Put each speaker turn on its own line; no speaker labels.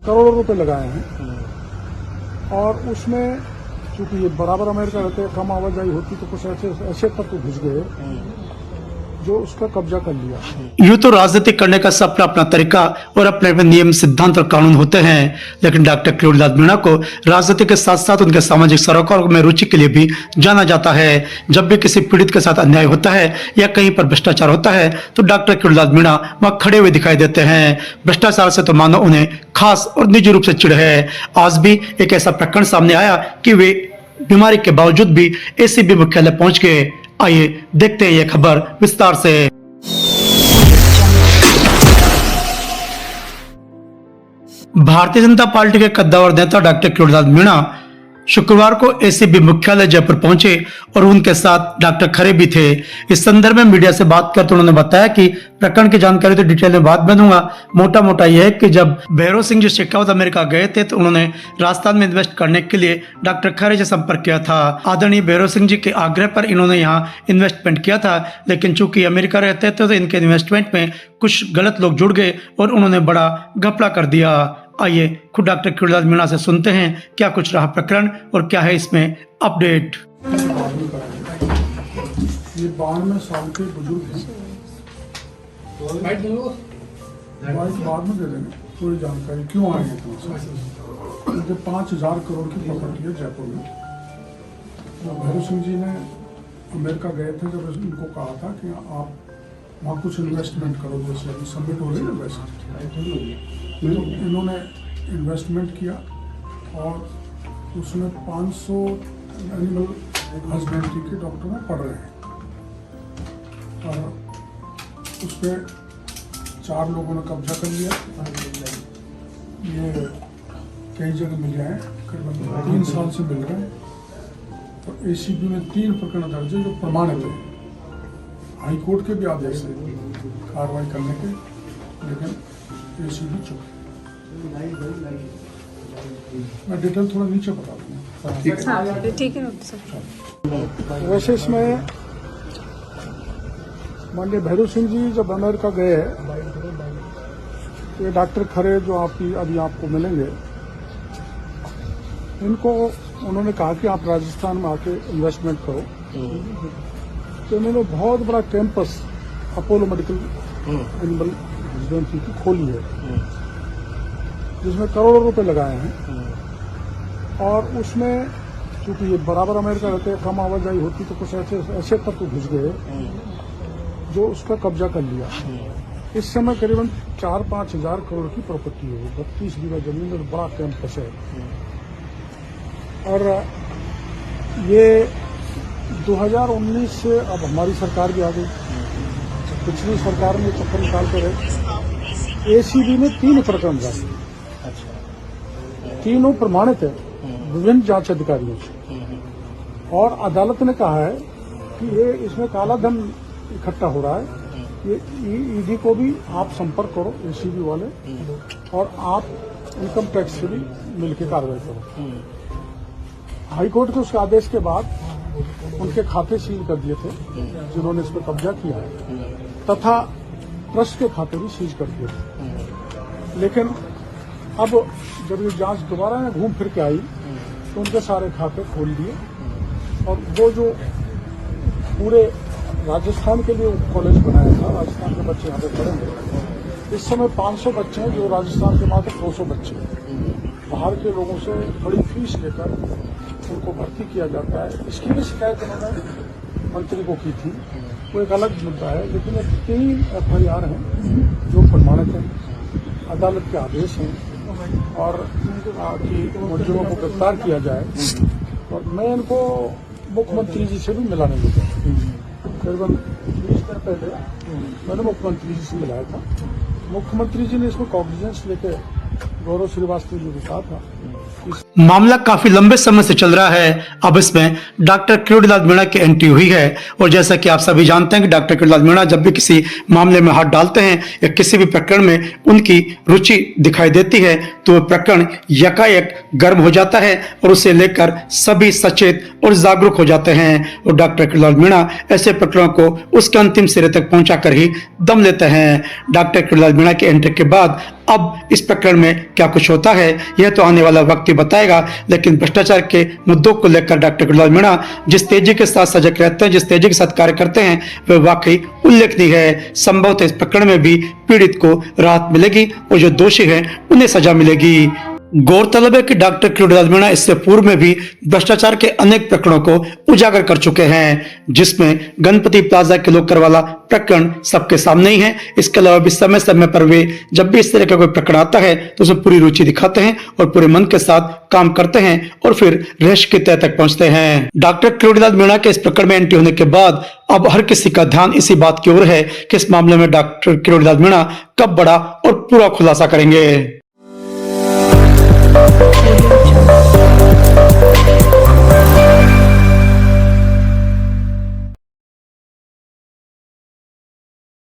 करोड़ों रुपए लगाए हैं और उसमें चूंकि ये बराबर अमेरिका रहते हैं, कम आवाजाही होती तो कुछ ऐसे ऐसे तत्व घुस गए जो उसका कब्जा कर लिया।
यूं तो राजनीति करने का सबका अपना तरीका और अपने अपने नियम, सिद्धांत और कानून होते हैं, लेकिन डॉक्टर किरोड़ीलाल मीणा को राजनीति के साथ साथ उनके सामाजिक सरोकारों में रुचि के लिए भी जाना जाता है। जब भी किसी पीड़ित के साथ अन्याय होता है या कहीं पर भ्रष्टाचार होता है तो डॉक्टर किरोड़ीलाल मीणा वहां खड़े हुए दिखाई देते हैं। भ्रष्टाचार से तो मानो उन्हें खास और निजी रूप से चिढ़ है। आज भी एक ऐसा प्रकरण सामने आया कि वे बीमारी के बावजूद भी एसीबी मुख्यालय पहुंच गए। आइए देखते हैं ये खबर विस्तार से। भारतीय जनता पार्टी के कद्दावर नेता डॉक्टर किरोड़ीलाल मीणा शुक्रवार को एसीबी मुख्यालय जयपुर पहुंचे और उनके साथ डॉक्टर खरे भी थे। इस संदर्भ में मीडिया से बात करते उन्होंने बताया कि प्रकरण की जानकारी तो डिटेल में बाद में दूंगा। मोटा मोटा यह है कि जब भैरव सिंह जी शेखावत अमेरिका गए थे तो उन्होंने राजस्थान में इन्वेस्ट करने के लिए डॉक्टर खरे से संपर्क किया था। आदरणीय भैरव सिंह जी के आग्रह पर इन्होंने यहाँ इन्वेस्टमेंट किया था, लेकिन चूंकि अमेरिका रहते थे तो इनके इन्वेस्टमेंट में कुछ गलत लोग जुड़ गए और उन्होंने बड़ा घपला कर दिया। आइए खुद डॉक्टर किरोड़ीलाल मीणा से सुनते हैं क्या कुछ रहा प्रकरण और क्या है इसमें अपडेट।
ये 92 साल के बुजुर्ग हैं। बाइक बाद में दे देंगे, पूरी जानकारी क्यों आएंगे तो 5,000 करोड़ की प्रॉपर्टी है जयपुर में। भैरव सिंह जी ने अमेरिका गए थे जब उनको कहा था कि आप वहाँ कुछ इन्वेस्टमेंट करो, जैसे अभी सबमिट हो रही है वैसे इन्होंने इन्वेस्टमेंट किया और उसमें 500 एनिमल हस्बेंड्री के डॉक्टर में पढ़ रहे हैं और उस पर 4 लोगों ने कब्जा कर लिया। ये कई जगह मिल गए हैं, करीबन 3 साल से मिल रहे हैं और एसीबी में 3 प्रकरण दर्ज है जो प्रमाणित है। हाई कोर्ट के भी आदेश है कार्रवाई करने के, लेकिन एसीबी चुप। मैं डिटेल थोड़ा नीचे बता दूंगा।
ठीक है सर।
वैसे इसमें माननीय भैरव सिंह जी जब अमेरिका गए तो ये डॉक्टर खरे जो अभी आपको मिलेंगे, इनको उन्होंने कहा कि आप राजस्थान में आके इन्वेस्टमेंट करो। तो इन्होंने बहुत बड़ा campus Apollo medical animal husbandry की खोली है जिसमें करोड़ों रुपए लगाए हैं और उसमें चूंकि ये बराबर अमेरिका रहते हैं, कम आवाजाही होती तो कुछ ऐसे तत्व घुस गए जो उसका कब्जा कर लिया। इस समय करीबन 4-5 हजार करोड़ की प्रॉपर्टी है, 32 बीघा जमीन और बड़ा कैंपस है। और ये 2019 से अब हमारी सरकार भी आ गई, पिछली सरकार ने चक्कर निकालते रहे। एसीबी ने 3 प्रकरण डाले, तीनों प्रमाणित है विभिन्न जांच अधिकारियों से, और अदालत ने कहा है कि ये इसमें काला धन इकट्ठा हो रहा है। ये ईडी को भी आप संपर्क करो, एसीबी वाले, और आप इनकम टैक्स से भी मिलकर कार्रवाई करो। हाईकोर्ट के उसके आदेश के बाद उनके खाते सील कर दिए थे जिन्होंने इस पर कब्जा किया है, तथा ट्रस्ट के खाते भी सीज कर दिए थे। लेकिन अब जब ये जांच दोबारा में घूम फिर के आई तो उनके सारे खाते खोल दिए और वो जो पूरे राजस्थान के लिए कॉलेज बनाया था, राजस्थान के बच्चे यहाँ पे पढ़ेंगे। इस समय 500 बच्चे हैं जो राजस्थान के मात्र 200 बच्चे हैं। बाहर के लोगों से बड़ी फीस लेकर उनको भर्ती किया जाता है। इसकी भी शिकायत उन्होंने मंत्री को की थी, वो एक अलग मुद्दा है। लेकिन ये 3 FIR हैं जो प्रमाणित हैं, अदालत के आदेश हैं और कि मुलजिमों को गिरफ्तार किया जाए। और मैं इनको मुख्यमंत्री जी से भी मिलाने लगा। करीबन 20 दिन पहले मैंने मुख्यमंत्री जी से मिलाया था। मुख्यमंत्री जी ने इसमें कॉग्निजेंस लेके गौरव श्रीवास्तव जी को कहा था।
मामला काफी लंबे समय से चल रहा है। अब इसमें डॉक्टर किरोड़ीलाल मीणा की एंट्री हुई है और जैसा कि आप सभी जानते हैं कि डॉक्टर किरोड़ीलाल मीणा जब भी किसी मामले में हाथ डालते हैं या किसी भी प्रकरण में उनकी रुचि दिखाई देती है तो वह प्रकरण यकायक गर्म हो जाता है और उसे लेकर सभी सचेत और जागरूक हो जाते हैं। और डॉक्टर किरोड़ीलाल मीणा ऐसे प्रकरणों को उसके अंतिम सिरे तक पहुंचाकर ही दम लेते हैं। डॉक्टर किरोड़ीलाल मीणा की एंट्री के बाद अब इस प्रकरण में क्या कुछ होता है यह तो आने वाला वक्त ही बताएगा, लेकिन भ्रष्टाचार के मुद्दों को लेकर डॉक्टर किरोड़ीलाल मीणा जिस तेजी के साथ सजग रहते हैं, जिस तेजी के साथ कार्य करते हैं, वह वाकई उल्लेखनीय है। संभवतः इस प्रकरण में भी पीड़ित को राहत मिलेगी और जो दोषी हैं उन्हें सजा मिलेगी। गौरतलब है कि डॉक्टर किरोड़ीलाल मीणा इससे पूर्व में भी भ्रष्टाचार के अनेक प्रकरणों को उजागर कर चुके हैं, जिसमें गणपति प्लाजा के लोकर वाला प्रकरण सबके सामने ही है। इसके अलावा भी समय समय पर वे जब भी इस तरह का कोई प्रकरण आता है तो उसमें पूरी रुचि दिखाते हैं और पूरे मन के साथ काम करते हैं और फिर रहस्य की तह तक पहुंचते हैं। डॉक्टर किरोड़ीलाल मीणा के इस प्रकरण में एंट्री होने के बाद अब हर किसी का ध्यान इसी बात की ओर है कि इस मामले में डॉक्टर किरोड़ीलाल मीणा कब बड़ा और पूरा खुलासा करेंगे।